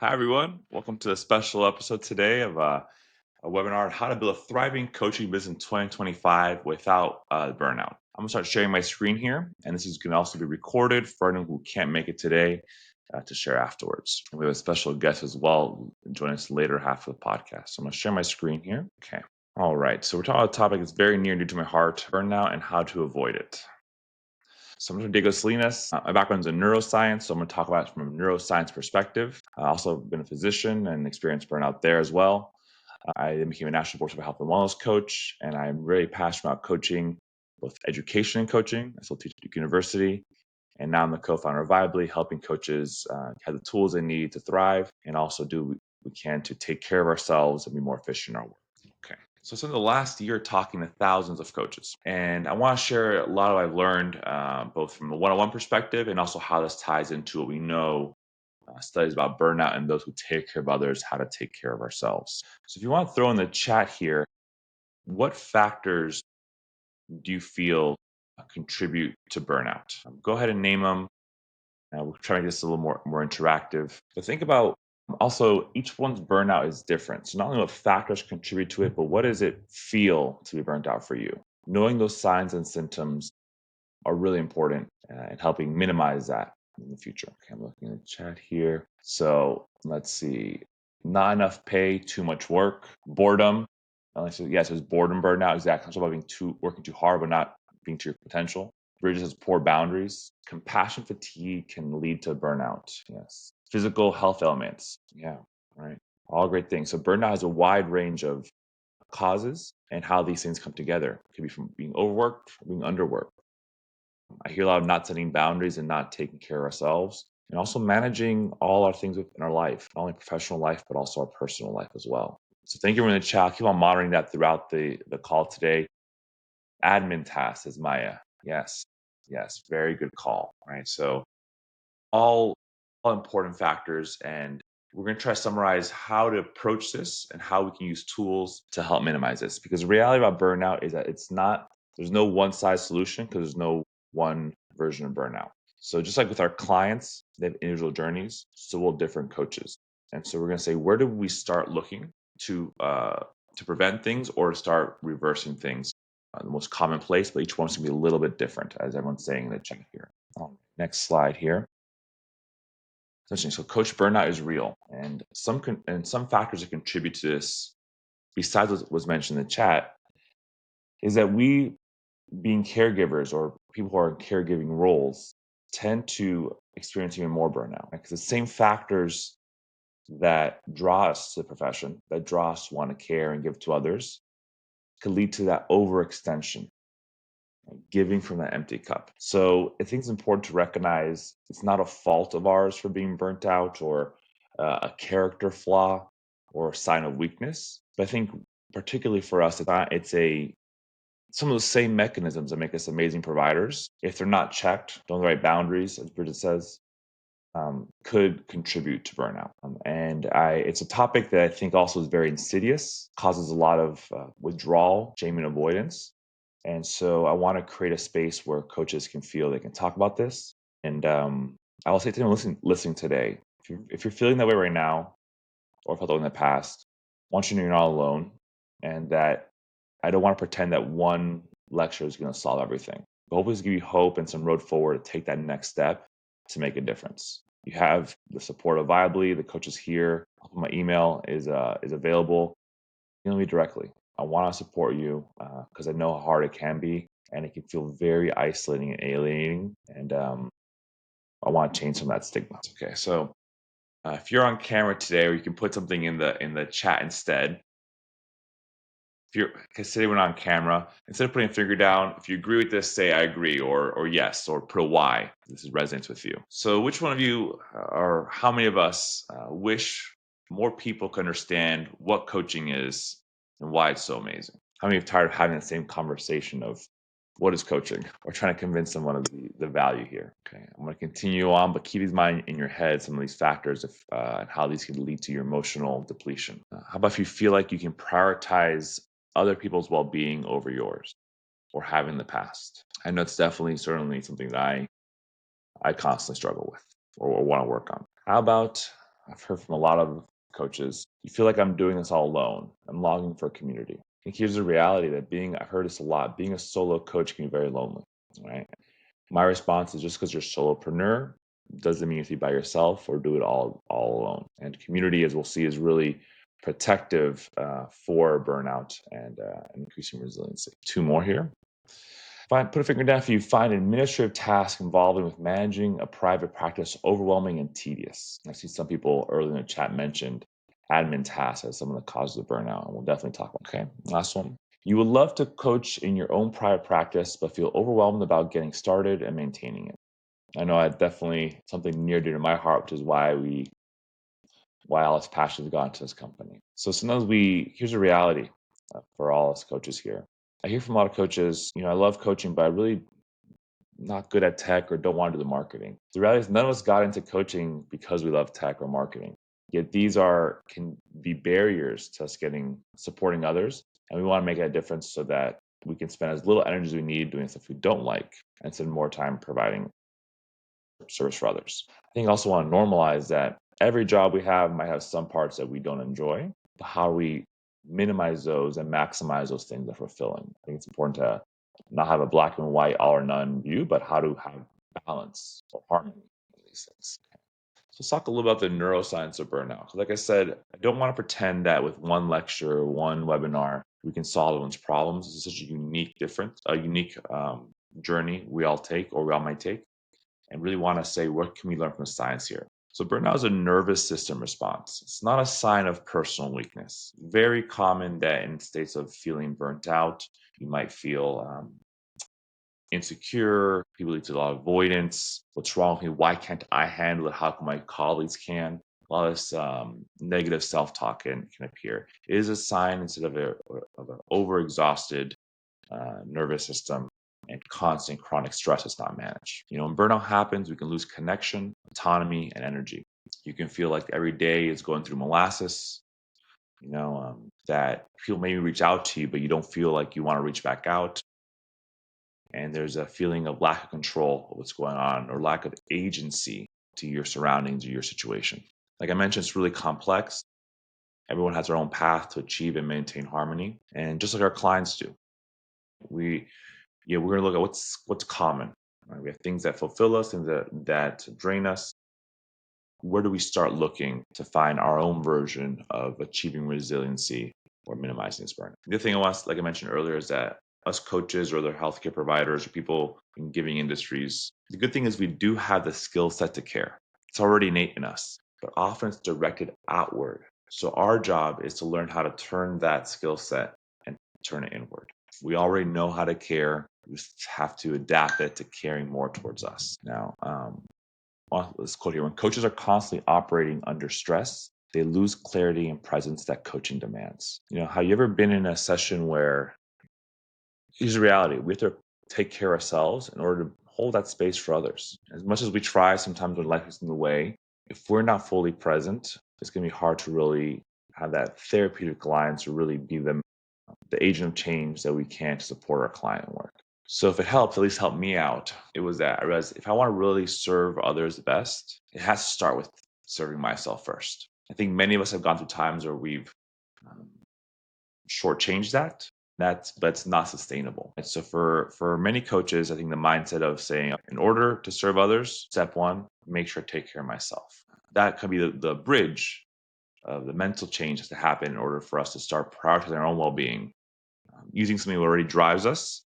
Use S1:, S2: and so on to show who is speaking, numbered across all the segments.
S1: Hi, everyone. Welcome to a special episode today of a webinar on how to build a thriving coaching business in 2025 without burnout. I'm going to start sharing my screen here, and this is going to also be recorded for anyone who can't make it today to share afterwards. And we have a special guest as well join us later half of the podcast. So I'm going to share my screen here. Okay. All right. So we're talking about a topic that's very near and dear to my heart, burnout and how to avoid it. So I'm Diego Salinas. My background is in neuroscience, so I'm going to talk about it from a neuroscience perspective. I also been a physician and experienced burnout there as well. I then became a national board certified health and wellness coach, and I'm really passionate about coaching, both education and coaching. I still teach at Duke University, and now I'm the co-founder of Vibely, helping coaches have the tools they need to thrive, and also do what we can to take care of ourselves and be more efficient in our work. Okay. So spent the last year talking to thousands of coaches, and I want to share a lot of what I've learned, both from a one-on-one perspective and also how this ties into what we know studies about burnout and those who take care of others, how to take care of ourselves. So if you want to throw in the chat here, what factors do you feel contribute to burnout? Go ahead and name them. We'll try to make this a little more interactive. But think about also each one's burnout is different. So not only what factors contribute to it, but what does it feel to be burnt out for you? Knowing those signs and symptoms are really important in helping minimize that in the future. Okay, I'm looking at the chat here. So let's see. Not enough pay, too much work, boredom. So yes, it's boredom burnout. Exactly. It's about working too hard, but not being to your potential. Bridges has poor boundaries. Compassion fatigue can lead to burnout. Yes. Physical health elements. Yeah. Right. All great things. So burnout has a wide range of causes and how these things come together. It could be from being overworked, or being underworked. I hear a lot of not setting boundaries and not taking care of ourselves, and also managing all our things within our life, not only professional life, but also our personal life as well. So thank you for the chat. Keep on monitoring that throughout the call today. Admin tasks is Maya. Yes. Yes. Very good call. Right. So all important factors, and we're going to try to summarize how to approach this and how we can use tools to help minimize this, because the reality about burnout is that there's no one size solution, because there's no one version of burnout. So just like with our clients, they have individual journeys, so will different coaches. And so we're going to say, where do we start looking to prevent things or to start reversing things? The most common place, but each one's going to be a little bit different, as everyone's saying in the chat here. Next slide here. So coach burnout is real, and some factors that contribute to this, besides what was mentioned in the chat, is that we, being caregivers or people who are in caregiving roles, tend to experience even more burnout, because the same factors that draw us to the profession, that draw us to want to care and give to others, could lead to that overextension, giving from that empty cup. So I think it's important to recognize it's not a fault of ours for being burnt out, or a character flaw or a sign of weakness. But I think particularly for us, some of the same mechanisms that make us amazing providers, if they're not checked, don't have the right boundaries, as Bridget says, could contribute to burnout. It's a topic that I think also is very insidious, causes a lot of withdrawal, shame, and avoidance. And so I want to create a space where coaches can feel they can talk about this. And I will say to them listening today, if you're feeling that way right now, or felt that way in the past, I want you to know you're not alone, and that I don't want to pretend that one lecture is going to solve everything. But hopefully, it's give you hope and some road forward to take that next step to make a difference. You have the support of Viably. The coaches here. My email is available. Email me directly. I want to support you because I know how hard it can be, and it can feel very isolating and alienating. And I want to change some of that stigma. Okay, so if you're on camera today, or you can put something in the chat instead. If you're considering on camera, instead of putting a finger down, if you agree with this, say I agree, or yes, or put a Y. This resonates with you. So which one of you, or how many of us, wish more people could understand what coaching is and why it's so amazing? How many are tired of having the same conversation of what is coaching, or trying to convince someone of the value here? Okay, I'm going to continue on, but keep in mind in your head some of these factors and how these can lead to your emotional depletion. How about if you feel like you can prioritize other people's well-being over yours, or have in the past? I know it's certainly something that I constantly struggle with, or want to work on. How about I've heard from a lot of coaches, you feel like I'm doing this all alone. I'm longing for a community. And here's the reality that I heard this a lot, being a solo coach can be very lonely, right? My response is just because you're a solopreneur doesn't mean you have to be by yourself or do it all alone. And community, as we'll see, is really protective for burnout and increasing resiliency. Two more here. Put a finger down if you find an administrative task involving with managing a private practice overwhelming and tedious. I see some people earlier in the chat mentioned admin tasks as some of the causes of burnout, and we'll definitely talk about. Okay, last one. You would love to coach in your own private practice, but feel overwhelmed about getting started and maintaining it. I know I definitely something near dear to my heart, which is why all this passion has gone to this company. So sometimes here's a reality for all us coaches here. I hear from a lot of coaches, I love coaching, but I really not good at tech or don't want to do the marketing. The reality is none of us got into coaching because we love tech or marketing. Yet these can be barriers to us supporting others. And we want to make a difference so that we can spend as little energy as we need doing stuff we don't like and spend more time providing service for others. I think I also want to normalize that every job we have might have some parts that we don't enjoy, but how we minimize those and maximize those things that are fulfilling. I think it's important to not have a black and white all or none view, but how to have balance or harmony in these things. So let's talk a little about the neuroscience of burnout. Like I said, I don't want to pretend that with one lecture, one webinar, we can solve everyone's problems. It's such a unique journey we all take or we all might take, and really want to say, what can we learn from the science here? So burnout is a nervous system response. It's not a sign of personal weakness. Very common that in states of feeling burnt out, you might feel insecure, people lead to a lot of avoidance. What's wrong with me? Why can't I handle it? How come my colleagues can? A lot of this negative self-talk can appear. It is a sign instead of an overexhausted nervous system and constant chronic stress is not managed. When burnout happens, we can lose connection, autonomy, and energy. You can feel like every day is going through molasses, that people maybe reach out to you, but you don't feel like you want to reach back out. And there's a feeling of lack of control of what's going on or lack of agency to your surroundings or your situation. Like I mentioned, it's really complex. Everyone has their own path to achieve and maintain harmony. And just like our clients do, we're going to look at what's common. Right? We have things that fulfill us, things that drain us. Where do we start looking to find our own version of achieving resiliency or minimizing this burnout? The other thing like I mentioned earlier, is that us coaches or other healthcare providers or people in giving industries, the good thing is we do have the skill set to care. It's already innate in us, but often it's directed outward. So our job is to learn how to turn that skill set and turn it inward. We already know how to care. We just have to adapt it to caring more towards us. Now, let's quote here. When coaches are constantly operating under stress, they lose clarity and presence that coaching demands. Have you ever been in a session where, here's the reality, we have to take care of ourselves in order to hold that space for others. As much as we try, sometimes when life is in the way, if we're not fully present, it's going to be hard to really have that therapeutic alliance or really be the agent of change that we can to support our client work. So if it helps, at least help me out. It was that I realized if I want to really serve others the best, it has to start with serving myself first. I think many of us have gone through times where we've shortchanged that. But it's not sustainable. And so for many coaches, I think the mindset of saying, in order to serve others, step one, make sure I take care of myself. That could be the bridge of the mental change has to happen in order for us to start prioritizing our own well-being, using something that already drives us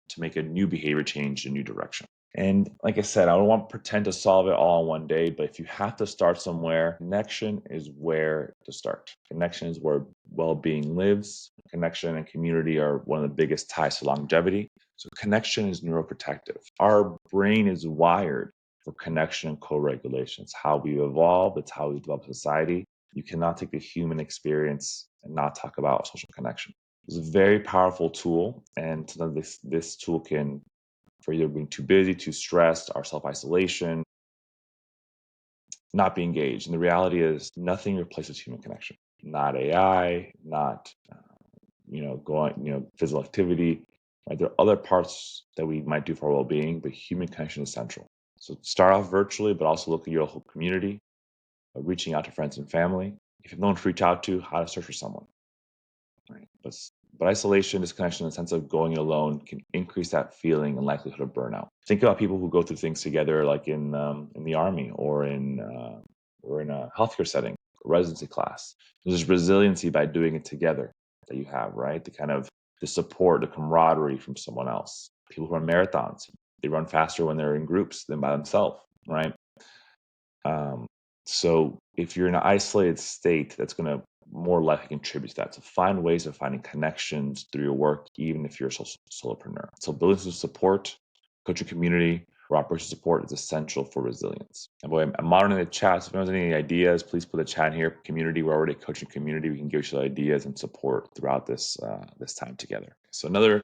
S1: to make a new behavior change, a new direction. And like I said, I don't want to pretend to solve it all in one day, but if you have to start somewhere, connection is where to start. Connection is where well-being lives. Connection and community are one of the biggest ties to longevity. So connection is neuroprotective. Our brain is wired for connection and co-regulation. It's how we evolve. It's how we develop society. You cannot take the human experience and not talk about social connection. It's a very powerful tool, and sometimes this tool can, for either being too busy, too stressed, our self-isolation, not be engaged. And the reality is nothing replaces human connection. Not AI, not physical activity. Right? There are other parts that we might do for our well-being, but human connection is central. So start off virtually, but also look at your whole community. reaching out to friends and family. If you have no one to reach out to, how to search for someone. Right. But isolation, disconnection, and the sense of going alone can increase that feeling and likelihood of burnout. Think about people who go through things together, like in the army or in a healthcare setting, residency class. There's resiliency by doing it together that you have, right? The support, the camaraderie from someone else. People who run marathons, they run faster when they're in groups than by themselves, right? Um, so if you're in an isolated state, that's going to more likely contribute to that. So find ways of finding connections through your work, even if you're a solopreneur. So building some support, coaching community, or operation support is essential for resilience. And boy, I'm monitoring the chat. So if anyone has any ideas, please put the chat in here. Community, we're already a coaching community. We can give you ideas and support throughout this time together. So another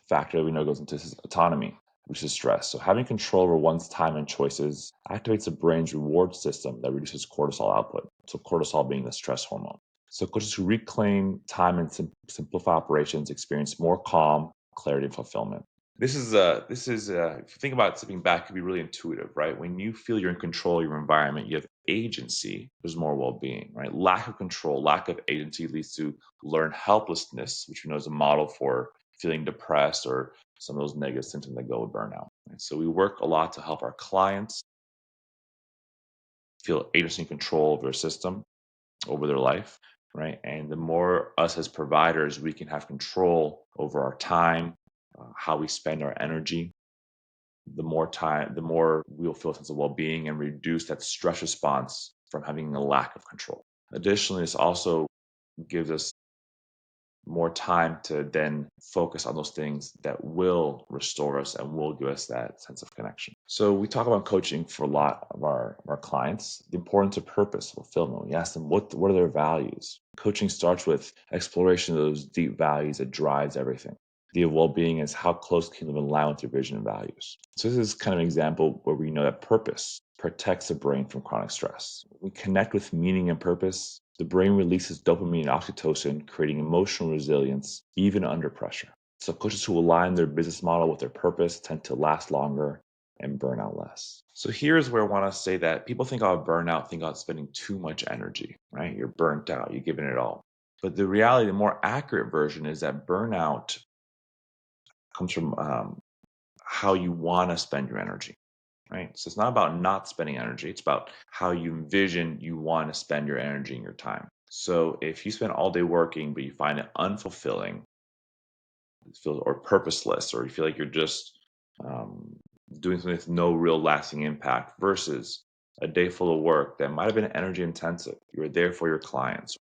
S1: factor we know goes into this is autonomy, which is stress. So having control over one's time and choices activates the brain's reward system that reduces cortisol output. So cortisol being the stress hormone. So coaches who reclaim time and simplify operations experience more calm, clarity, and fulfillment. If you think about stepping back, it can be really intuitive, right? When you feel you're in control of your environment, you have agency, there's more well-being, right? Lack of control, lack of agency leads to learned helplessness, which we know is a model for feeling depressed or some of those negative symptoms that go with burnout. Right? So we work a lot to help our clients feel agency and control of their system, over their life, right? And the more us as providers, we can have control over our time, how we spend our energy, the more we'll feel a sense of well-being and reduce that stress response from having a lack of control. Additionally, this also gives us more time to then focus on those things that will restore us and will give us that sense of connection. So we talk about coaching for a lot of our clients, the importance of purpose, fulfillment. We ask them what are their values. Coaching starts with exploration of those deep values that drives everything. The well-being is how close can you live in line with your vision and values. So this is kind of an example where we know that purpose protects the brain from chronic stress. We connect with meaning and purpose. The brain releases dopamine and oxytocin, creating emotional resilience even under pressure. So coaches who align their business model with their purpose tend to last longer and burn out less. So here's where I want to say that people think about burnout, think about spending too much energy, right? You're burnt out, you're giving it all. But the reality, the more accurate version is that burnout comes from how you want to spend your energy. Right. So it's not about not spending energy. It's about how you envision you want to spend your energy and your time. So if you spend all day working, but you find it unfulfilling, or purposeless, or you feel like you're just um, doing something with no real lasting impact versus a day full of work that might have been energy intensive. You were there for your clients.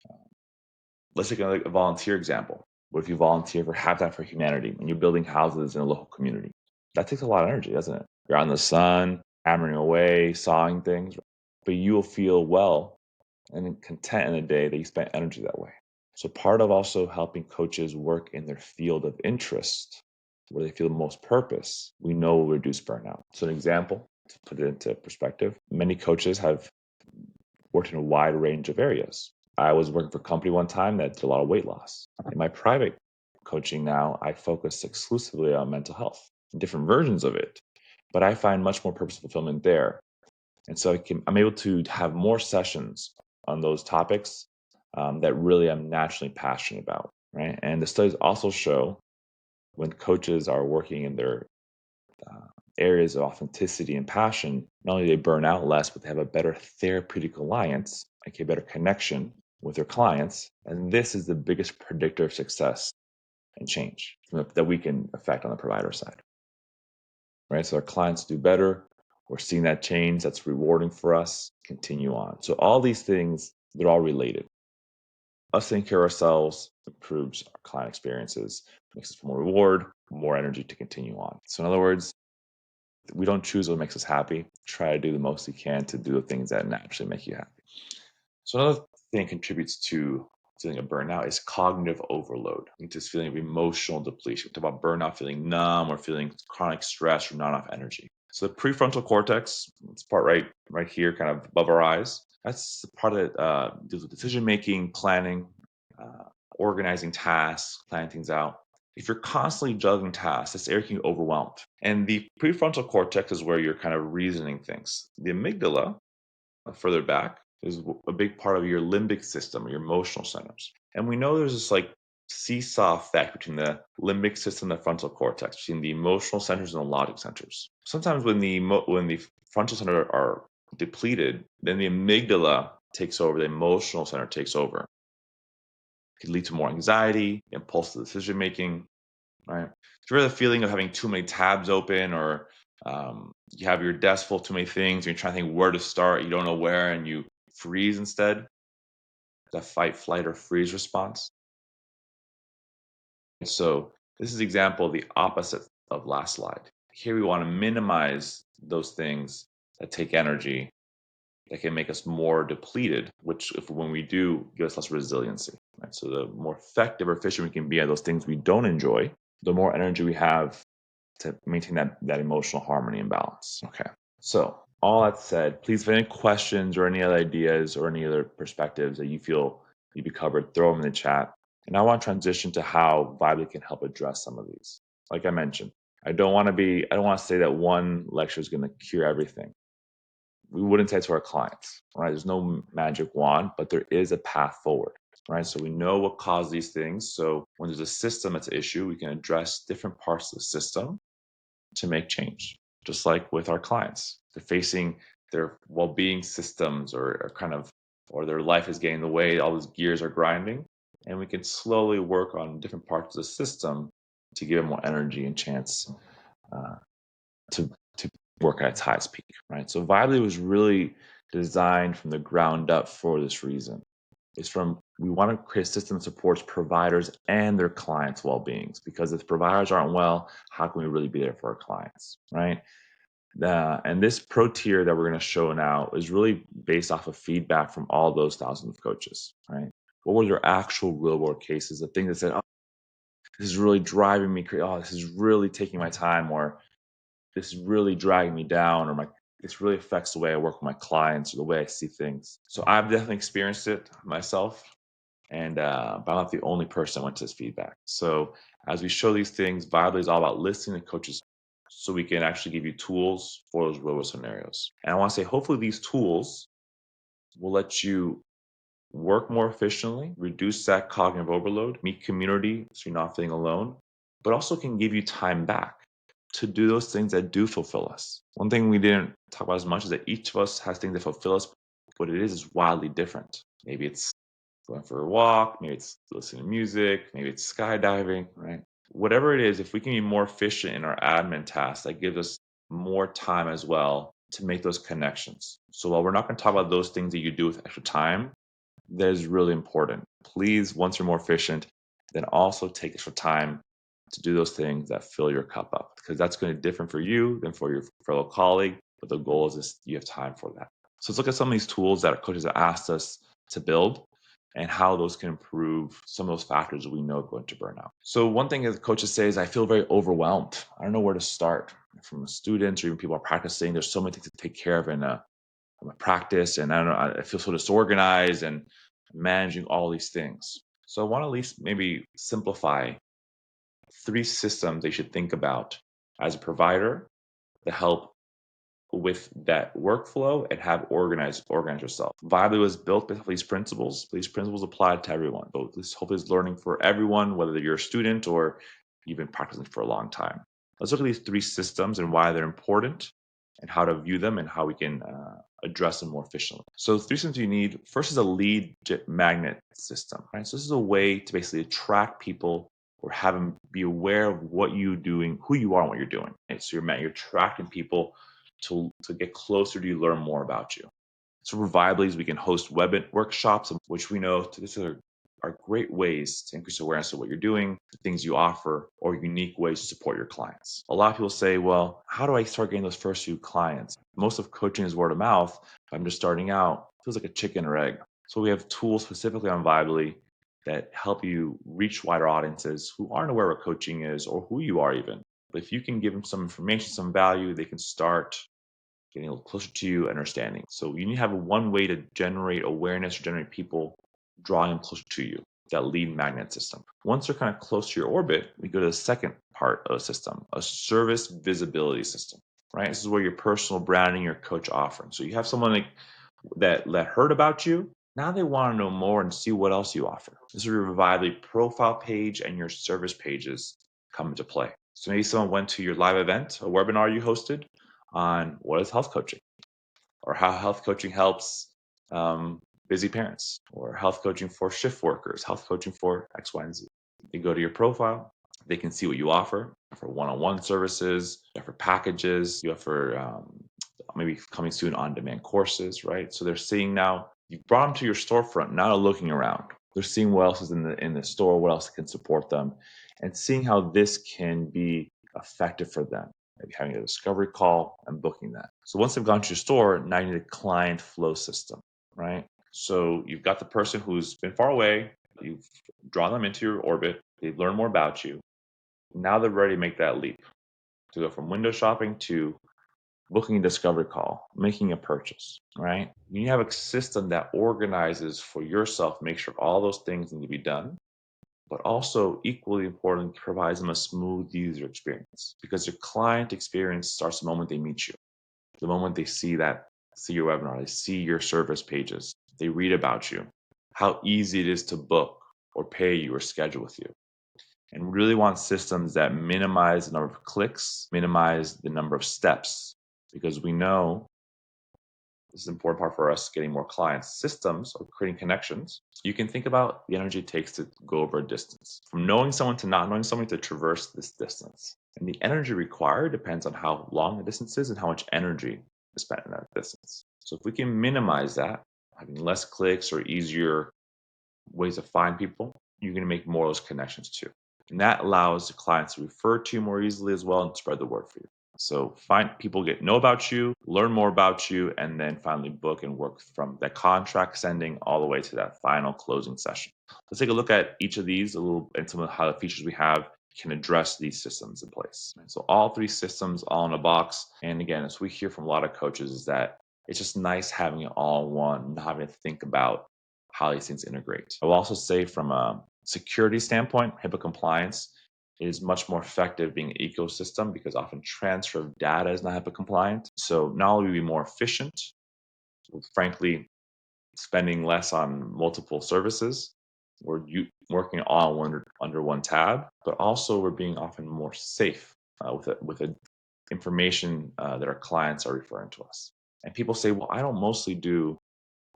S1: Let's take a volunteer example. What if you volunteer for Habitat for Humanity and you're building houses in a local community? That takes a lot of energy, doesn't it? You're out in the sun, hammering away, sawing things, but you will feel well and content in the day that you spent energy that way. So part of also helping coaches work in their field of interest, where they feel the most purpose, we know will reduce burnout. So an example, to put it into perspective, many coaches have worked in a wide range of areas. I was working for a company one time that did a lot of weight loss. In my private coaching now, I focus exclusively on mental health, different versions of it, but I find much more purpose fulfillment there. And so I'm able to have more sessions on those topics that really I'm naturally passionate about, right? And the studies also show when coaches are working in their areas of authenticity and passion, not only they burn out less, but they have a better therapeutic alliance, like a better connection with their clients. And this is the biggest predictor of success and change that we can affect on the provider side, right? So our clients do better. We're seeing that change. That's rewarding for us. Continue on. So all these things, they're all related. Us taking care of ourselves improves our client experiences, makes us feel more reward, more energy to continue on. So in other words, we don't choose what makes us happy. Try to do the most you can to do the things that naturally make you happy. So another thing contributes to feeling of burnout is cognitive overload. It's this feeling of emotional depletion. We talk about burnout feeling numb or feeling chronic stress or not enough energy. So the prefrontal cortex, it's part right here, kind of above our eyes. That's the part that deals with decision making, planning, organizing tasks, planning things out. If you're constantly juggling tasks, this area can get overwhelmed. And the prefrontal cortex is where you're kind of reasoning things. The amygdala, further back, is a big part of your limbic system, your emotional centers. And we know there's this like seesaw effect between the limbic system and the frontal cortex, between the emotional centers and the logic centers. Sometimes when the frontal center are depleted, then the amygdala takes over, the emotional center takes over. It can lead to more anxiety, impulsive decision making, right? If you're the feeling of having too many tabs open, or you have your desk full of too many things, and you're trying to think where to start, you don't know where, and you freeze instead, the fight, flight, or freeze response. So this is an example of the opposite of last slide. Here we want to minimize those things that take energy, that can make us more depleted, which if when we do, give us less resiliency. Right? So the more effective or efficient we can be at those things we don't enjoy, the more energy we have to maintain that emotional harmony and balance. Okay. So all that said, please, if any questions or any other ideas or any other perspectives that you feel need to be covered, throw them in the chat. And I want to transition to how Vibely can help address some of these. Like I mentioned, I don't want to say that one lecture is going to cure everything. We wouldn't say to our clients, right? There's no magic wand, but there is a path forward, right? So we know what caused these things. So when there's a system that's an issue, we can address different parts of the system to make change. Just like with our clients, they're facing their well-being systems or their life is getting in the way, all those gears are grinding, and we can slowly work on different parts of the system to give them more energy and chance uh, to work at its highest peak, right? So Vibely was really designed from the ground up for this reason. We want to create a system that supports providers and their clients' well-beings, because if providers aren't well, how can we really be there for our clients, right? And this pro tier that we're going to show now is really based off of feedback from all those thousands of coaches, right? What were their actual real world cases, the things that said, oh, this is really driving me crazy, oh, this is really taking my time, or this is really dragging me down, or this really affects the way I work with my clients or the way I see things. So I've definitely experienced it myself, and but I'm not the only person that went to this feedback. So as we show these things, Vibely is all about listening to coaches so we can actually give you tools for those real world scenarios. And I want to say, hopefully these tools will let you work more efficiently, reduce that cognitive overload, meet community so you're not feeling alone, but also can give you time back to do those things that do fulfill us. One thing we didn't talk about as much is that each of us has things that fulfill us. What it is wildly different. Maybe it's going for a walk, maybe it's listening to music, maybe it's skydiving, right? Whatever it is, if we can be more efficient in our admin tasks, that gives us more time as well to make those connections. So while we're not going to talk about those things that you do with extra time, that is really important. Please, once you're more efficient, then also take extra time to do those things that fill your cup up, because that's going to be different for you than for your fellow colleague. But the goal is you have time for that. So let's look at some of these tools that our coaches have asked us to build and how those can improve some of those factors that we know go into burnout. So one thing that coaches say is, I feel very overwhelmed. I don't know where to start. From students or even people are practicing, there's so many things to take care of in a practice, and I don't know, I feel so disorganized and managing all these things. So I want to at least maybe simplify 3 systems they should think about as a provider to help with that workflow and have organize yourself. Vibely was built with these principles. These principles apply to everyone. So this hopefully is learning for everyone, whether you're a student or you've been practicing for a long time. Let's look at these 3 systems and why they're important and how to view them and how we can address them more efficiently. So 3 systems you need. First is a lead magnet system, right? So this is a way to basically attract people or have them be aware of what you're doing, who you are and what you're doing. Right? So you're attracting people to get closer to you, learn more about you. So for Vibely's, we can host web workshops, which we know this are great ways to increase awareness of what you're doing, the things you offer, or unique ways to support your clients. A lot of people say, well, how do I start getting those first few clients? Most of coaching is word of mouth. If I'm just starting out, it feels like a chicken or egg. So we have tools specifically on Vibely that help you reach wider audiences who aren't aware what coaching is or who you are even. But if you can give them some information, some value, they can start getting a little closer to you, understanding. So you need to have one way to generate awareness or generate people, drawing them closer to you, that lead magnet system. Once they're kind of close to your orbit, we go to the second part of the system, a service visibility system, right? This is where your personal branding, your coach offering. So you have someone like that heard about you. Now they want to know more and see what else you offer. This is where your Vibely profile page and your service pages come into play. So maybe someone went to your live event, a webinar you hosted on what is health coaching, or how health coaching helps busy parents, or health coaching for shift workers, health coaching for X, Y, and Z. They go to your profile, they can see what you offer for one-on-one services, you offer packages, you offer maybe coming soon on-demand courses, right? So they're seeing now you brought them to your storefront, not looking around. They're seeing what else is in the store, what else can support them, and seeing how this can be effective for them. Maybe having a discovery call and booking that. So once they've gone to your store, now you need a client flow system, right? So you've got the person who's been far away, you've drawn them into your orbit, they've learned more about you. Now they're ready to make that leap to go from window shopping to booking a discovery call, making a purchase, right? You have a system that organizes for yourself, make sure all those things need to be done, but also equally important, provides them a smooth user experience, because your client experience starts the moment they meet you, the moment they see your webinar, they see your service pages, they read about you, how easy it is to book or pay you or schedule with you. And really want systems that minimize the number of clicks, minimize the number of steps, because we know this is an important part for us getting more clients. Systems or creating connections. You can think about the energy it takes to go over a distance, from knowing someone to not knowing someone, to traverse this distance. And the energy required depends on how long the distance is and how much energy is spent in that distance. So if we can minimize that, having less clicks or easier ways to find people, you're going to make more of those connections too. And that allows the clients to refer to you more easily as well and spread the word for you. So find people, know about you, learn more about you, and then finally book and work from that contract sending all the way to that final closing session. Let's take a look at each of these a little, and some of how the features we have can address these systems in place. So all three systems all in a box. And again, as we hear from a lot of coaches, is that it's just nice having it all in one, not having to think about how these things integrate. I will also say, from a security standpoint, HIPAA compliance is much more effective being an ecosystem, because often transfer of data is not HIPAA compliant. So not only will we be more efficient, frankly, spending less on multiple services, we're working all under one tab, but also we're being often more safe with the information that our clients are referring to us. And people say, well, I don't mostly do,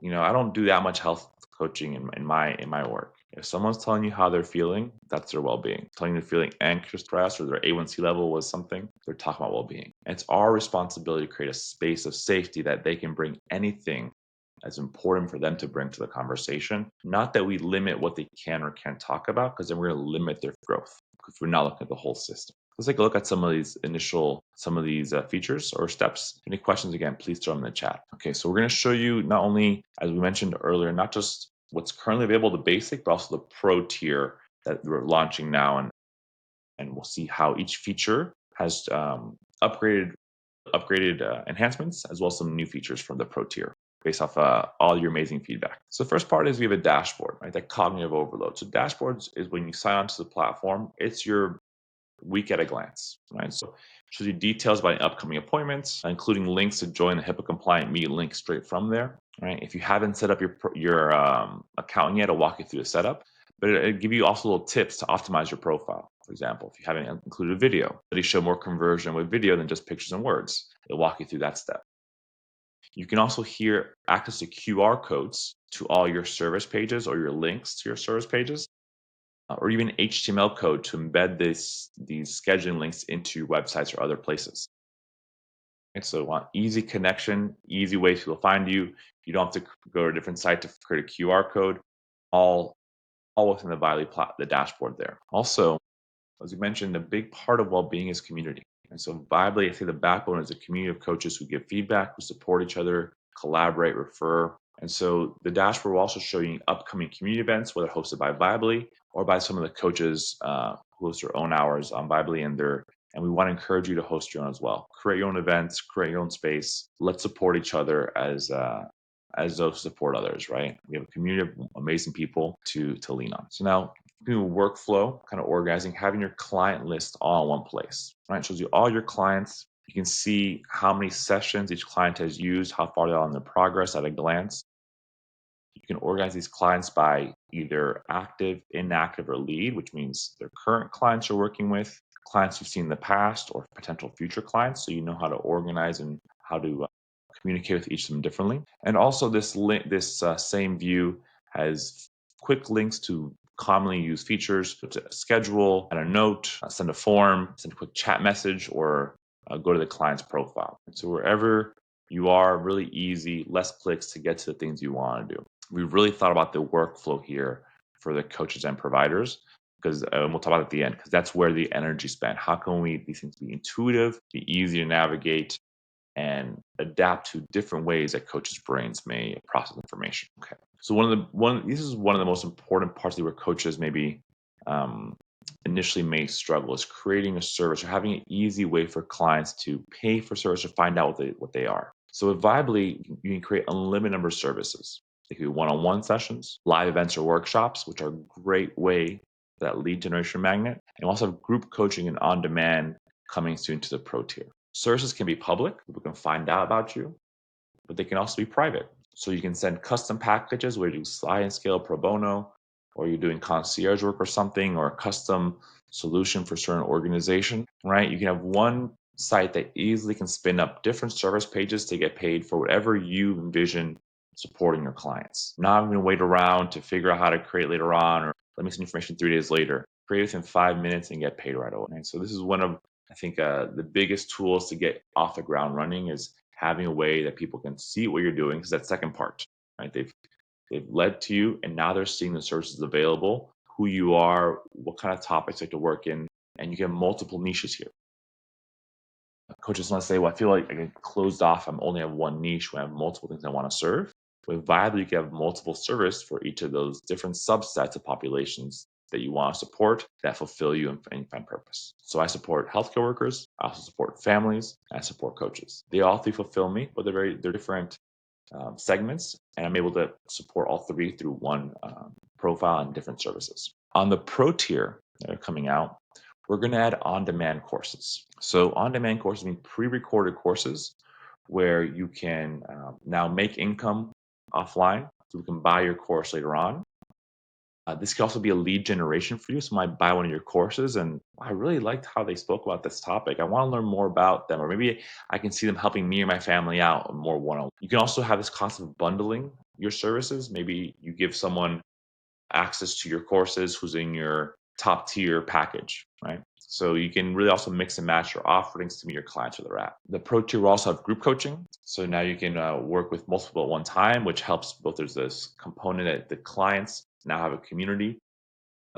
S1: I don't do that much health coaching in my work. If someone's telling you how they're feeling, that's their well-being. Telling you they're feeling anxious, stressed, or their A1C level was something, they're talking about well-being. And it's our responsibility to create a space of safety that they can bring anything that's important for them to bring to the conversation. Not that we limit what they can or can't talk about, because then we're going to limit their growth, because we're not looking at the whole system. Let's take a look at some of these features or steps. Any questions, again, please throw them in the chat. Okay, so we're going to show you not only, as we mentioned earlier, not just what's currently available, the basic, but also the pro tier that we're launching now. And we'll see how each feature has upgraded enhancements, as well as some new features from the pro tier, based off all your amazing feedback. So the first part is we have a dashboard, right? That cognitive overload. So dashboards is when you sign onto the platform, it's your week at a glance, right? So it shows you details about upcoming appointments, including links to join the HIPAA compliant meet link straight from there, right? If you haven't set up your account yet, it'll walk you through the setup, but it'll give you also little tips to optimize your profile. For example, if you haven't included video, it'll show more conversion with video than just pictures and words. It'll walk you through that step. You can also here access the QR codes to all your service pages or your links to your service pages, or even HTML code to embed these scheduling links into your websites or other places. And so want easy connection, easy way to find you. You don't have to go to a different site to create a QR code, all within the dashboard there. Also, as we mentioned, a big part of well-being is community. And so Vibely, I say the backbone is a community of coaches who give feedback, who support each other, collaborate, refer. And so the dashboard will also show you upcoming community events, whether hosted by Vibely or by some of the coaches who host their own hours on Vibely, and we want to encourage you to host your own as well. Create your own events, create your own space. Let's support each other as those support others, right? We have a community of amazing people to lean on. So now, workflow, kind of organizing, having your client list all in one place, right? It shows you all your clients. You can see how many sessions each client has used, how far they're on their progress at a glance. You can organize these clients by either active, inactive, or lead, which means they're current clients you're working with, clients you've seen in the past, or potential future clients. So you know how to organize and how to communicate with each of them differently. And also, this same view has quick links to commonly used features to schedule, add a note, send a form, send a quick chat message, or go to the client's profile. And so wherever you are, really easy, less clicks to get to the things you want to do. We've really thought about the workflow here for the coaches and providers because we'll talk about it at the end because that's where the energy spent. How can we these things be intuitive, be easy to navigate, and adapt to different ways that coaches' brains may process information. Okay, so this is one of the most important parts where coaches maybe initially may struggle is creating a service or having an easy way for clients to pay for service or find out what they are. So with Vibely, you can create unlimited number of services. They could be one-on-one sessions, live events or workshops, which are a great way for that lead generation magnet. And we also have group coaching and on-demand coming soon to the pro tier. Services can be public, people can find out about you, but they can also be private. So you can send custom packages where you do slide and scale pro bono, or you're doing concierge work or something, or a custom solution for a certain organization, right? You can have one site that easily can spin up different service pages to get paid for whatever you envision supporting your clients. Not even wait around to figure out how to create later on, or let me send information 3 days later. Create within 5 minutes and get paid right away. So this is one of I think the biggest tools to get off the ground running is having a way that people can see what you're doing. Because that second part, right? They've led to you, and now they're seeing the services available, who you are, what kind of topics you like to work in, and you get multiple niches here. Coaches want to say, well, I feel like I get closed off. I'm only have one niche when I have multiple things I want to serve. With Viable, you can have multiple service for each of those different subsets of populations that you want to support that fulfill you and find purpose. So I support healthcare workers, I also support families, and I support coaches. They all three fulfill me, but they're different segments, and I'm able to support all three through one profile and different services. On the pro tier that are coming out, we're going to add on-demand courses. So on-demand courses mean pre-recorded courses where you can now make income offline, so you can buy your course later on. This could also be a lead generation for you. So I might buy one of your courses and I really liked how they spoke about this topic. I want to learn more about them, or maybe I can see them helping me or my family out more one-on-one. You can also have this concept of bundling your services. Maybe you give someone access to your courses who's in your top tier package, right? So you can really also mix and match your offerings to meet your clients where they're at. The pro tier will also have group coaching. So now you can work with multiple at one time, which helps both. There's this component that the clients now have a community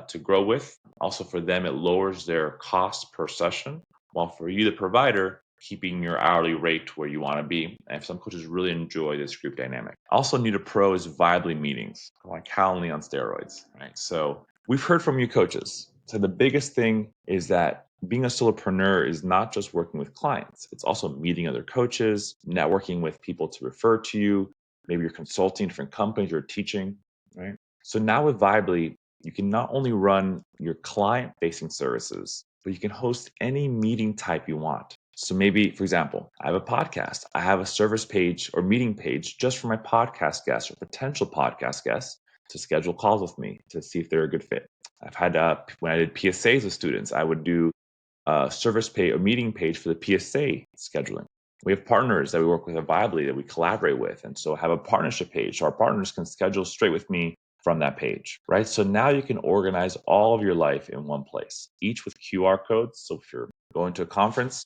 S1: to grow with. Also for them, it lowers their cost per session, while for you, the provider, keeping your hourly rate where you want to be. And some coaches really enjoy this group dynamic. Also new to pro is Vibely meetings, like Calendly on steroids, right? So we've heard from you coaches. So the biggest thing is that being a solopreneur is not just working with clients. It's also meeting other coaches, networking with people to refer to you. Maybe you're consulting different companies, you're teaching, right? So now with Vibely, you can not only run your client-facing services, but you can host any meeting type you want. So maybe, for example, I have a podcast. I have a service page or meeting page just for my podcast guests or potential podcast guests to schedule calls with me to see if they're a good fit. I've had, when I did PSAs with students, I would do a service page or meeting page for the PSA scheduling. We have partners that we work with at Vibely that we collaborate with. And so I have a partnership page so our partners can schedule straight with me from that page, right? So now you can organize all of your life in one place, each with QR codes. So if you're going to a conference,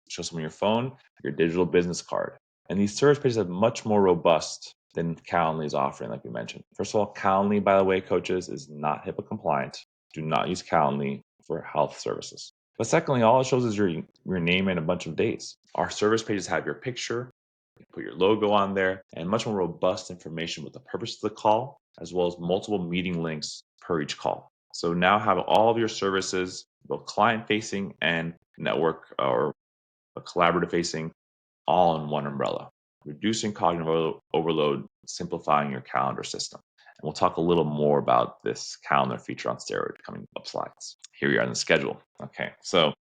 S1: show someone your phone, your digital business card. And these service pages are much more robust than Calendly is offering, like we mentioned. First of all, Calendly, by the way, coaches, is not HIPAA compliant. Do not use Calendly for health services. But secondly, all it shows is your name and a bunch of dates. Our service pages have your picture, you put your logo on there, and much more robust information with the purpose of the call, as well as multiple meeting links per each call. So now have all of your services, both client-facing and network or collaborative facing, all in one umbrella, reducing cognitive overload, simplifying your calendar system. And we'll talk a little more about this calendar feature on steroid coming up slides. Here we are in the schedule. Okay, so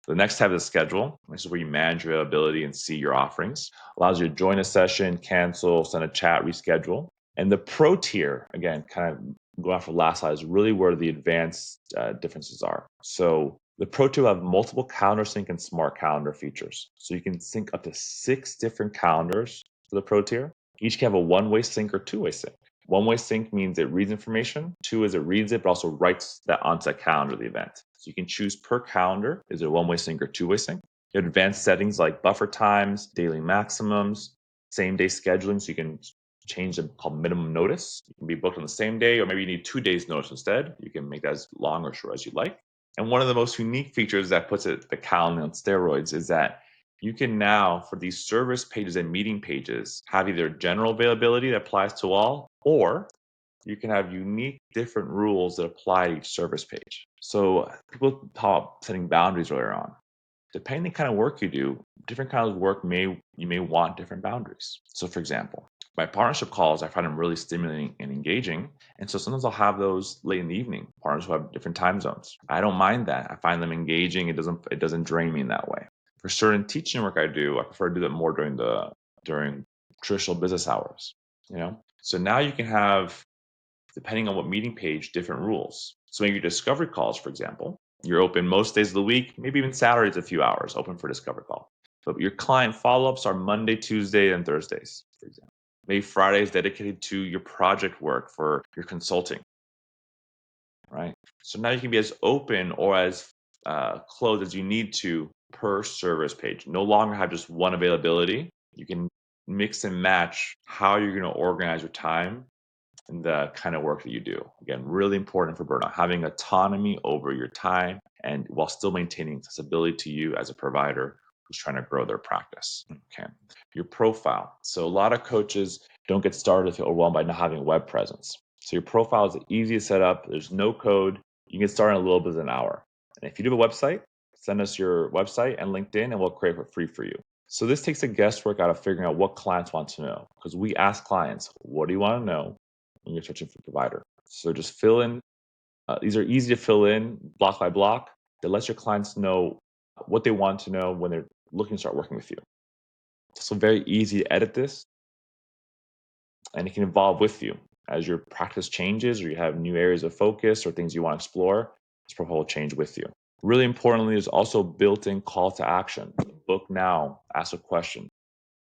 S1: The next tab is schedule. This is where you manage your availability and see your offerings. Allows you to join a session, cancel, send a chat, reschedule. And the pro tier, again, kind of going off the last slide, is really where the advanced differences are. So the pro tier will have multiple calendar sync and smart calendar features. So you can sync up to 6 different calendars for the pro tier. Each can have a one-way sync or two-way sync. One-way sync means it reads information. Two is it reads it, but also writes that onto that calendar of the event. So you can choose per calendar, is it a one-way sync or two-way sync? You have advanced settings like buffer times, daily maximums, same-day scheduling, so you can change them called minimum notice. You can be booked on the same day, or maybe you need 2 days notice instead. You can make that as long or short as you like. And one of the most unique features that puts it the calendar on steroids is that you can now, for these service pages and meeting pages, have either general availability that applies to all, or you can have unique different rules that apply to each service page. So people talk about setting boundaries earlier on. Depending on the kind of work you do, different kinds of work you may want different boundaries. So for example, my partnership calls, I find them really stimulating and engaging. And so sometimes I'll have those late in the evening, partners who have different time zones. I don't mind that. I find them engaging. It doesn't drain me in that way. For certain teaching work I do, I prefer to do that more during traditional business hours. So now you can have, depending on what meeting page, different rules. So maybe your discovery calls, for example, you're open most days of the week, maybe even Saturdays a few hours, open for discovery call. But your client follow-ups are Monday, Tuesday, and Thursdays, for example. Maybe Friday is dedicated to your project work for your consulting, right? So now you can be as open or as closed as you need to per service page. No longer have just one availability. You can mix and match how you're going to organize your time and the kind of work that you do. Again, really important for burnout, having autonomy over your time and while still maintaining accessibility to you as a provider who's trying to grow their practice. Okay. Your profile. So a lot of coaches don't get started if they're overwhelmed by not having a web presence. So your profile is easy to set up. There's no code. You can get started in a little bit in an hour. And if you do have a website, send us your website and LinkedIn and we'll create it for free for you. So this takes the guesswork out of figuring out what clients want to know, because we ask clients, what do you want to know when you're searching for a provider? So just fill in. These are easy to fill in block by block that lets your clients know what they want to know when they're looking to start working with you. So very easy to edit this, and it can evolve with you as your practice changes or you have new areas of focus or things you want to explore. This profile will change with you. Really importantly, there's also built-in call to action. Book now, ask a question.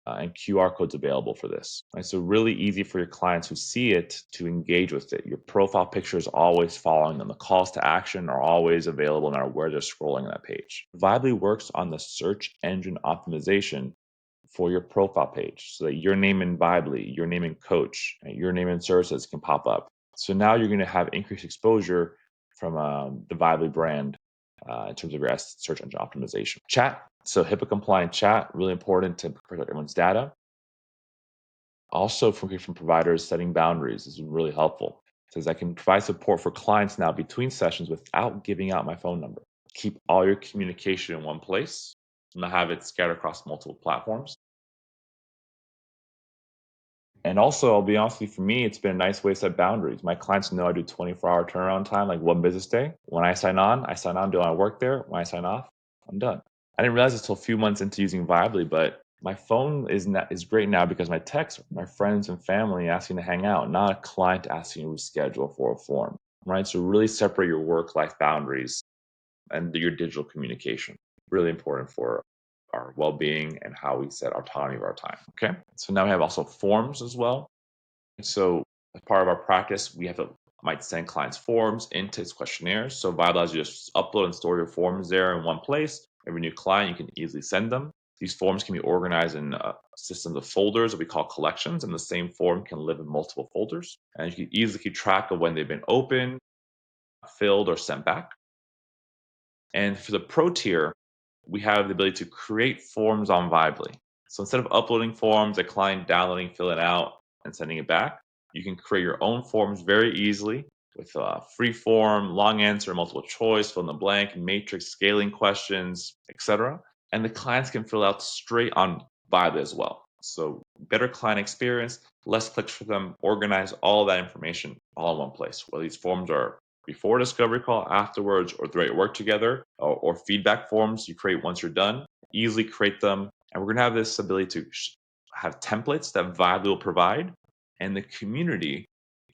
S1: And QR codes available for this. Right? So really easy for your clients who see it to engage with it. Your profile picture is always following them. The calls to action are always available no matter where they're scrolling on that page. Vibely works on the search engine optimization for your profile page so that your name in Vibely, your name in coach, and your name in services can pop up. So now you're going to have increased exposure from the Vibely brand in terms of your search engine optimization. Chat. So HIPAA compliant chat, really important to protect everyone's data. Also from providers, setting boundaries is really helpful. It says I can provide support for clients now between sessions without giving out my phone number. Keep all your communication in one place, not have it scattered across multiple platforms. And also, I'll be honest with you, for me, it's been a nice way to set boundaries. My clients know I do 24-hour turnaround time, like one business day. When I sign on, do I work there? When I sign off, I'm done. I didn't realize this until a few months into using Vibely, but my phone is great now because my texts, my friends and family asking to hang out, not a client asking to reschedule for a form, right? So really separate your work-life boundaries and your digital communication. Really important for our well-being and how we set autonomy of our time. Okay. So now we have also forms as well. So as part of our practice, we might send clients forms into questionnaires. So Vibe allows you to just upload and store your forms there in one place. Every new client, you can easily send them. These forms can be organized in systems of folders that we call collections, and the same form can live in multiple folders. And you can easily keep track of when they've been opened, filled, or sent back. And for the pro tier, we have the ability to create forms on Vibely. So instead of uploading forms, a client downloading, filling it out, and sending it back, you can create your own forms very easily with free form, long answer, multiple choice, fill in the blank, matrix, scaling questions, etc. And the clients can fill out straight on Vibely as well. So better client experience, less clicks for them, organize all that information all in one place. Whether these forms are before discovery call, afterwards, or throughout your work together, or feedback forms you create once you're done. Easily create them. And we're going to have this ability to have templates that Vibely will provide, and the community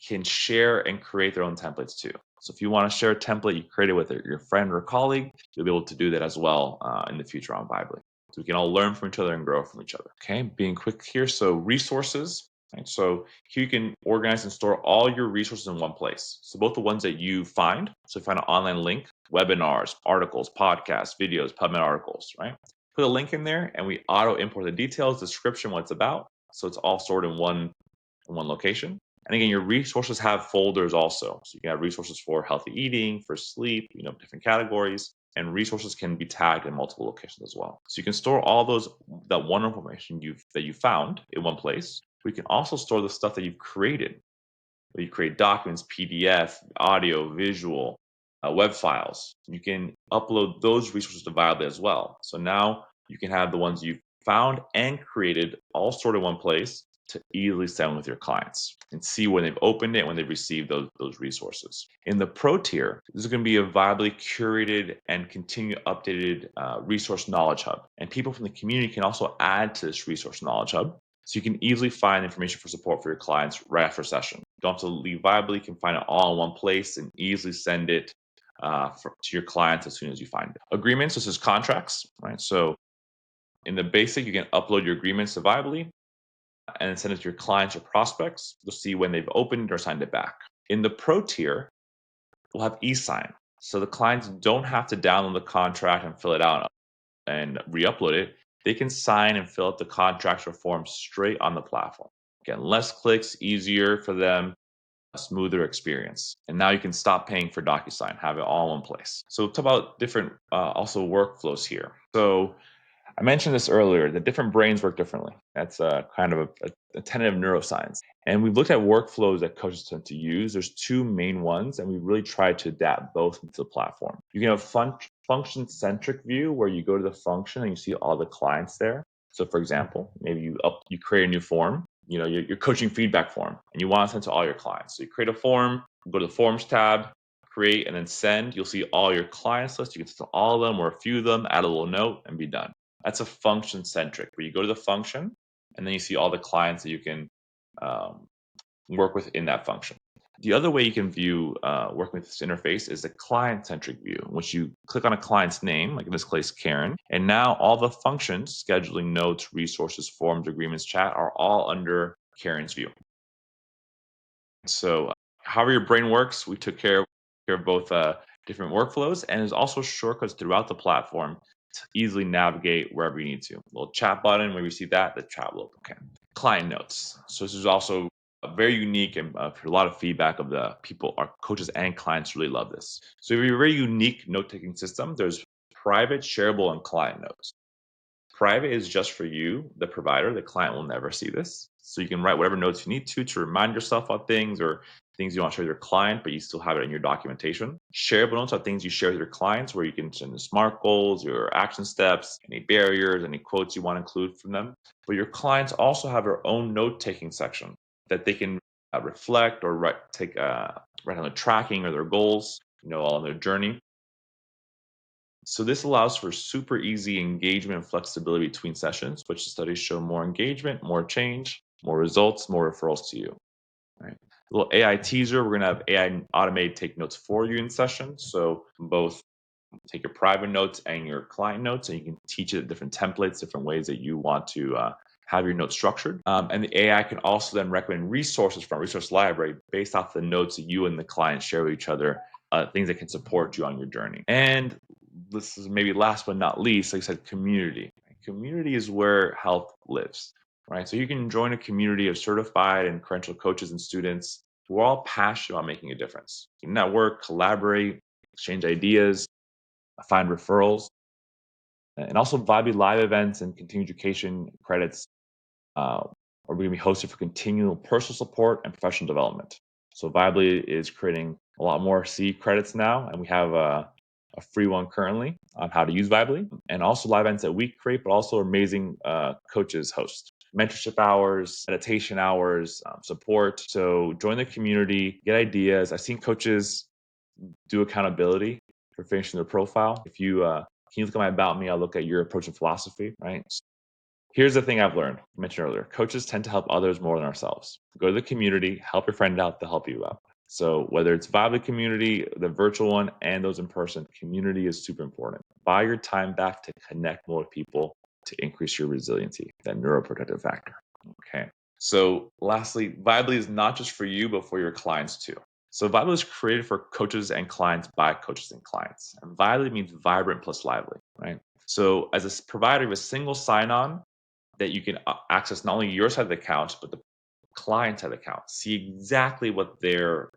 S1: can share and create their own templates too. So if you want to share a template you created with your friend or colleague, you'll be able to do that as well in the future on Vibely. So we can all learn from each other and grow from each other. Okay, being quick here. So resources. Right? So here you can organize and store all your resources in one place. So both the ones that you find. So find an online link, webinars, articles, podcasts, videos, PubMed articles, right? Put a link in there and we auto import the details, description, what it's about. So it's all stored in one location. And again, your resources have folders also. So you can have resources for healthy eating, for sleep, different categories, and resources can be tagged in multiple locations as well. So you can store all that wonderful information that you found in one place. We can also store the stuff that you've created. You create documents, PDF, audio, visual, web files. You can upload those resources to Vibely as well. So now you can have the ones you've found and created all stored in one place to easily send with your clients and see when they've opened it, when they've received those resources. In the Pro tier, this is going to be a Vibely curated and continue updated resource knowledge hub. And people from the community can also add to this resource knowledge hub. So you can easily find information for support for your clients right after a session. You don't have to leave Vibely. You can find it all in one place and easily send it to your clients as soon as you find it. Agreements, this is contracts, right? So in the basic, you can upload your agreements to Vibely and send it to your clients or prospects. You'll see when they've opened or signed it back. In the Pro tier, we'll have e-sign. So the clients don't have to download the contract and fill it out and re-upload it. They can sign and fill out the contracts or forms straight on the platform. Again, less clicks, easier for them, a smoother experience. And now you can stop paying for DocuSign, have it all in one place. So talk about different also workflows here. So I mentioned this earlier, that different brains work differently. That's kind of a tenet of neuroscience. And we've looked at workflows that coaches tend to use. There's two main ones, and we really tried to adapt both into the platform. You can have function-centric view, where you go to the function and you see all the clients there. So for example, maybe you create a new form, your coaching feedback form, and you want to send to all your clients. So you create a form, go to the Forms tab, create, and then send. You'll see all your clients list. You can send to all of them or a few of them, add a little note, and be done. That's a function centric, where you go to the function and then you see all the clients that you can work with in that function. The other way you can view working with this interface is the client centric view, in which you click on a client's name, like in this case, Karen, and now all the functions, scheduling, notes, resources, forms, agreements, chat, are all under Karen's view. So however your brain works, we took care of both different workflows, and there's also shortcuts throughout the platform to easily navigate wherever you need to. A little chat button, where you see that, the chat will open. Okay. Client notes. So this is also very unique, and a lot of feedback of the people, our coaches and clients really love this. So we have a very unique note-taking system. There's private, shareable, and client notes. Private is just for you, the provider. The client will never see this. So you can write whatever notes you need to remind yourself of things, or things you want to share with your client, but you still have it in your documentation. Shareable notes are things you share with your clients, where you can send the SMART goals, your action steps, any barriers, any quotes you want to include from them. But your clients also have their own note-taking section that they can reflect or write on the tracking or their goals, all on their journey. So this allows for super easy engagement and flexibility between sessions, which the studies show more engagement, more change, more results, more referrals to you. Right. A little AI teaser, we're going to have AI automated take notes for you in session. So both take your private notes and your client notes, and you can teach it different templates, different ways that you want to have your notes structured. And the AI can also then recommend resources from a resource library based off the notes that you and the client share with each other, things that can support you on your journey. And this is maybe last but not least, like I said, community. Community is where health lives, right? So you can join a community of certified and credentialed coaches and students who are all passionate about making a difference. You can network, collaborate, exchange ideas, find referrals, and also Vibely live events and continuing education credits are going to be hosted for continual personal support and professional development. So Vibely is creating a lot more C credits now, and we have a free one currently on how to use Vibely, and also live events that we create, but also amazing coaches host. Mentorship hours, meditation hours, support. So join the community, get ideas. I've seen coaches do accountability for finishing the profile. If you can you look at my About Me, I'll look at your approach and philosophy, right? Here's the thing I've learned. I mentioned earlier, coaches tend to help others more than ourselves. Go to the community, help your friend out, they'll help you out. So whether it's Vibe community, the virtual one, and those in person, community is super important. Buy your time back to connect more with people to increase your resiliency, that neuroprotective factor. Okay. So lastly, Vibely is not just for you, but for your clients too. So Vibely is created for coaches and clients by coaches and clients. And Vibely means vibrant plus lively, right? So as a provider of a single sign-on, that you can access not only your side of the account, but the client side of the account. See exactly what their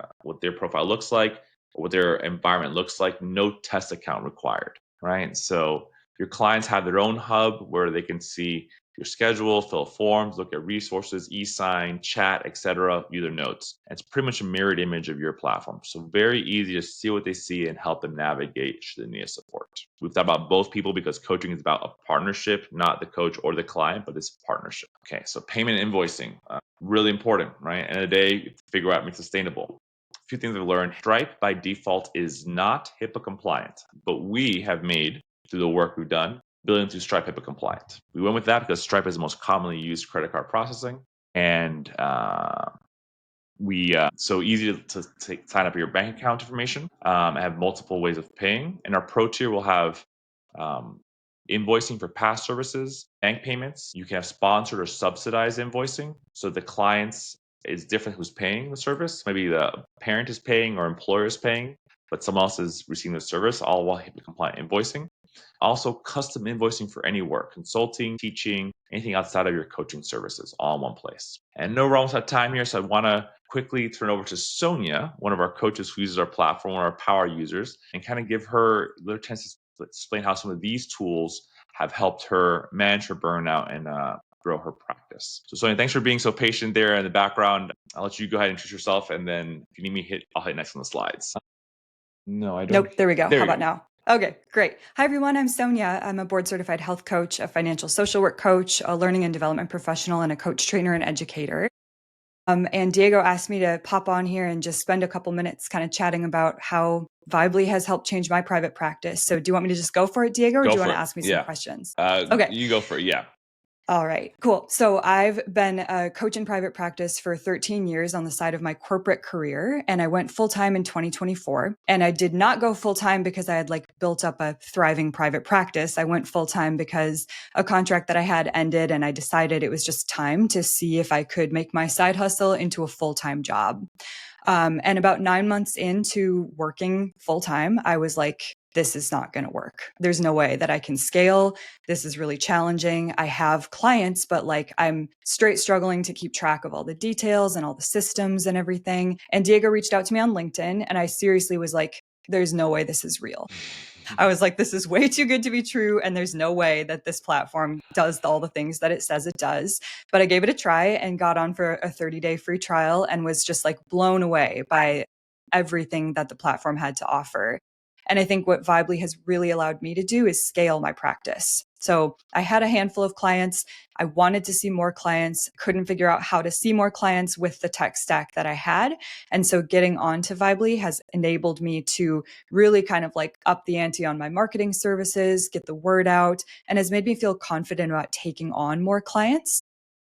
S1: profile looks like, what their environment looks like. No test account required, right? So your clients have their own hub where they can see your schedule, fill forms, look at resources, e-sign, chat, etc., view their notes. And it's pretty much a mirrored image of your platform. So very easy to see what they see and help them navigate should they need support. We've thought about both people because coaching is about a partnership, not the coach or the client, but it's a partnership. Okay, so payment and invoicing, really important, right? End of the day, figure out make sustainable. A few things I've learned. Stripe by default is not HIPAA compliant, but we have made through the work we've done billing through Stripe HIPAA compliant. We went with that because Stripe is the most commonly used credit card processing, and we so easy to sign up your bank account information. Have multiple ways of paying. In our Pro tier, we'll have invoicing for past services, bank payments. You can have sponsored or subsidized invoicing. So the clients is different who's paying the service. Maybe the parent is paying or employer is paying, but someone else is receiving the service, all while HIPAA compliant invoicing. Also, custom invoicing for any work, consulting, teaching, anything outside of your coaching services, all in one place. And no, we're almost out of time here, so I want to quickly turn over to Sonja, one of our coaches who uses our platform, one of our power users, and kind of give her a little chance to explain how some of these tools have helped her manage her burnout and grow her practice. So Sonja, thanks for being so patient there in the background. I'll let you go ahead and introduce yourself, and then if you need me, I'll hit next on the slides. No, I don't.
S2: Nope, there we go.
S1: There
S2: How
S1: you
S2: about
S1: go.
S2: now? Okay, great. Hi, everyone. I'm Sonja. I'm a board certified health coach, a financial social work coach, a learning and development professional, and a coach, trainer, and educator. And Diego asked me to pop on here and just spend a couple minutes kind of chatting about how Vibely has helped change my private practice. So do you want me to just go for it, Diego, or do you want to ask me some questions? Okay.
S1: You go for it. Yeah.
S2: All right, cool. So I've been a coach in private practice for 13 years on the side of my corporate career, and I went full-time in 2024. And I did not go full-time because I had built up a thriving private practice. I went full-time because a contract that I had ended, and I decided it was just time to see if I could make my side hustle into a full-time job. And about 9 months into working full-time, I was like, this is not going to work. There's no way that I can scale. This is really challenging. I have clients, but I'm straight struggling to keep track of all the details and all the systems and everything. And Diego reached out to me on LinkedIn, and I seriously was like, there's no way this is real. I was like, this is way too good to be true. And there's no way that this platform does all the things that it says it does. But I gave it a try and got on for a 30-day free trial and was just blown away by everything that the platform had to offer. And I think what Vibely has really allowed me to do is scale my practice. So I had a handful of clients. I wanted to see more clients, couldn't figure out how to see more clients with the tech stack that I had. And so getting onto Vibely has enabled me to really kind of up the ante on my marketing services, get the word out, and has made me feel confident about taking on more clients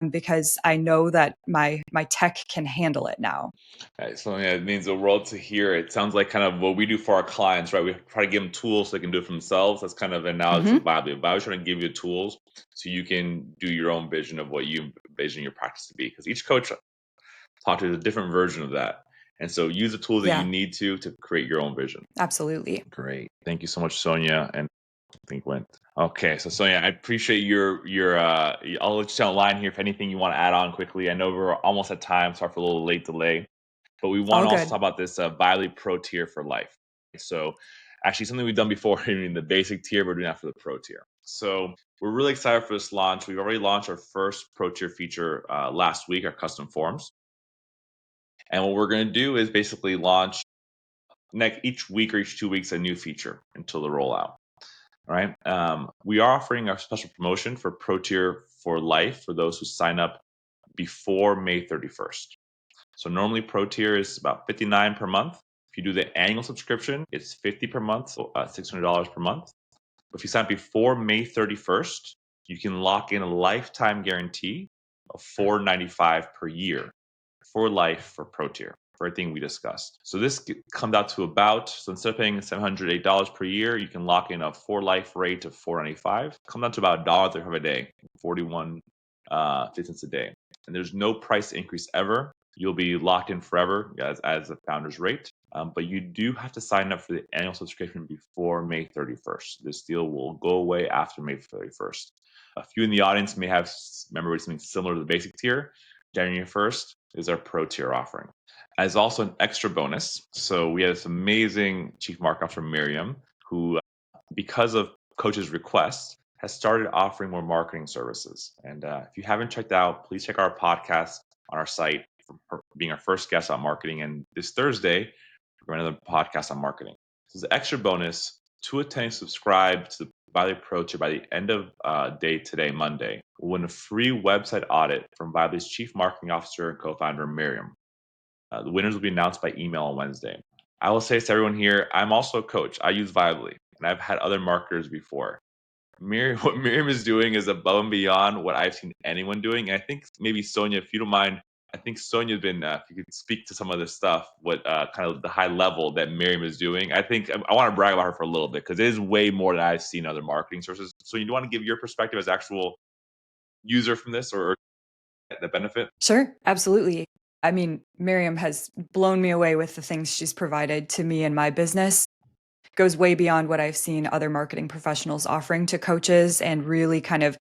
S2: because I know that my tech can handle it now.
S1: So yeah, it means the world to hear. It sounds like kind of what we do for our clients, right? We try to give them tools so they can do it for themselves. That's kind of analogy of Vibely. Vibely's trying to give you tools so you can do your own vision of what you envision your practice to be. Because each coach talks to a different version of that. And so use the tools that you need to create your own vision.
S2: Absolutely.
S1: Great. Thank you so much, Sonja. And I think went. Okay, so Sonja, I appreciate your I'll let you online here if anything you want to add on quickly. I know we're almost at time, sorry for a little late delay. But we want to also talk about this Vibely Pro tier for life. So actually something we've done before in the basic tier, we're doing that for the Pro tier. So we're really excited for this launch. We've already launched our first Pro tier feature last week, our custom forms. And what we're going to do is basically launch each week or each 2 weeks a new feature until the rollout. All right. We are offering our special promotion for Pro tier for life for those who sign up before May 31st. So normally Pro tier is about $59 per month. If you do the annual subscription, it's $50 per month, so $600 per month. But if you sign up before May 31st, you can lock in a lifetime guarantee of $495 per year for life for Pro Tier, for everything we discussed. So this comes out to about, so instead of paying $708 per year, you can lock in a for life rate of $495. Comes out to about $1.35 a day, 41 cents a day. And there's no price increase ever. You'll be locked in forever as a founder's rate. But you do have to sign up for the annual subscription before May 31st. This deal will go away after May 31st. A few in the audience may have remembered something similar to the basic tier. January 1st is our Pro Tier offering. As also an extra bonus, so we had this amazing Chief Marketing Officer, Miriam, who, because of coach's request, has started offering more marketing services. And if you haven't checked out, please check our podcast on our site for her being our first guest on marketing. And this Thursday, we're going to another podcast on marketing. So as an extra bonus, to attend, subscribe to the Vibely Pro Tier by the end of day today, Monday, will win a free website audit from Vibely's Chief Marketing Officer and co-founder, Miriam. The winners will be announced by email on Wednesday. I will say to everyone here, I'm also a coach. I use Vibely, and I've had other marketers before. What Miriam is doing is above and beyond what I've seen anyone doing. And I think maybe Sonja, if you don't mind, I think Sonja's been, if you could speak to some of this stuff, what kind of the high level that Miriam is doing. I think I want to brag about her for a little bit because it is way more than I've seen other marketing sources. So you want to give your perspective as actual user from this or the benefit?
S2: Sure, absolutely. I mean, Miriam has blown me away with the things she's provided to me and my business. Goes way beyond what I've seen other marketing professionals offering to coaches, and really kind of,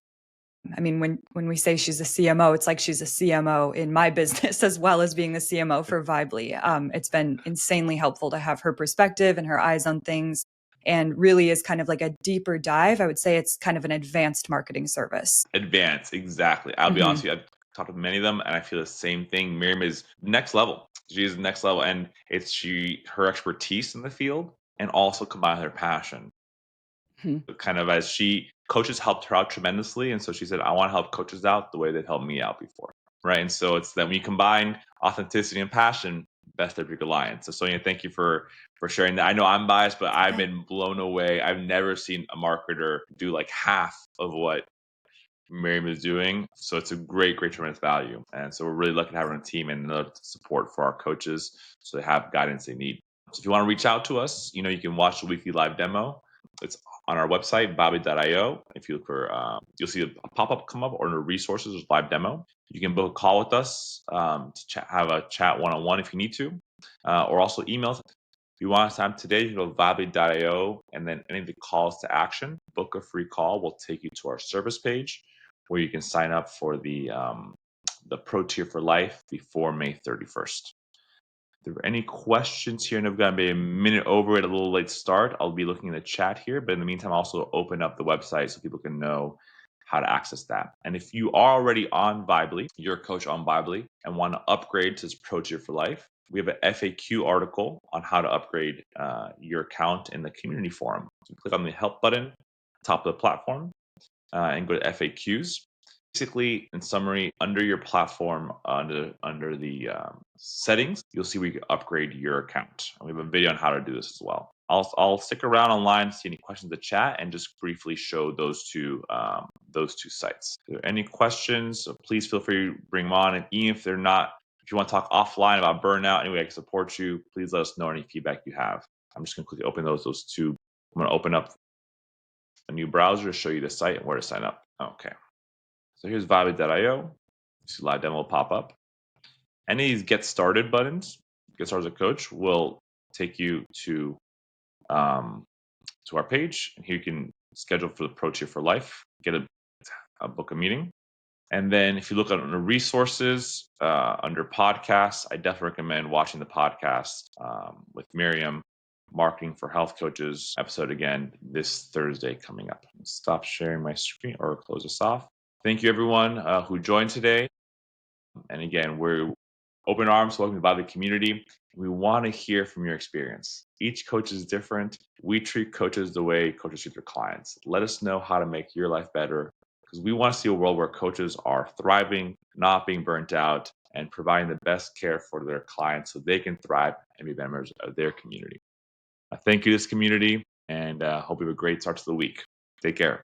S2: I mean, when we say she's a CMO, it's like she's a CMO in my business as well as being the CMO for Vibely. It's been insanely helpful to have her perspective and her eyes on things, and really is kind of like a deeper dive. I would say it's kind of an advanced marketing service.
S1: Advanced, exactly. I'll be honest with you, I've talked to many of them and I feel the same thing. Miriam is next level. She is next level, and it's her expertise in the field and also combined with her passion.
S2: Mhm.
S1: Kind of as coaches helped her out tremendously, and so she said, I want to help coaches out the way they've helped me out before, right? And so it's that when you combine authenticity and passion, best therapeutic alliance. So Sonja, thank you for sharing that. I know I'm biased, but I've been blown away. I've never seen a marketer do like half of what Miriam is doing. So it's a great tremendous value. And so we're really lucky to have her on the team and the support for our coaches so they have guidance they need. So if you want to reach out to us, you can watch the weekly live demo. It's on our website, bobby.io. If you look for, you'll see a pop-up come up or under resources, there's live demo. You can book a call with us to have a chat one-on-one if you need to, or also email us. If you want to sign up today, you go to bobby.io, and then any of the calls to action, book a free call. Will take you to our service page where you can sign up for the Pro Tier for Life before May 31st. If there are any questions here, and I've got to be a minute over it, a little late start, I'll be looking in the chat here. But in the meantime, I'll also open up the website so people can know how to access that. And if you are already on Vibely, you're a coach on Vibely, and want to upgrade to this Pro Tier for Life, we have an FAQ article on how to upgrade your account in the community forum. So click on the help button, top of the platform, and go to FAQs. Basically, in summary, under your platform, under the settings, you'll see where you can upgrade your account. And we have a video on how to do this as well. I'll stick around online to see any questions in the chat and just briefly show those two sites. If there are any questions, please feel free to bring them on. And even if they're not, if you want to talk offline about burnout, any way I can support you, please let us know any feedback you have. I'm just going to quickly open those two. I'm going to open up a new browser to show you the site and where to sign up. Okay. So here's Vibely.io. You see live demo will pop up. Any of these get started buttons, get started as a coach, will take you to our page. And here you can schedule for the Pro Tier for Life, get a book a meeting. And then if you look under resources, under podcasts, I definitely recommend watching the podcast with Miriam, Marketing for Health Coaches episode again this Thursday coming up. Stop sharing my screen or close this off. Thank you, everyone who joined today. And again, we're open arms, welcome by the community. We want to hear from your experience. Each coach is different. We treat coaches the way coaches treat their clients. Let us know how to make your life better, because we want to see a world where coaches are thriving, not being burnt out, and providing the best care for their clients so they can thrive and be members of their community. Thank you to this community, and hope you have a great start to the week. Take care.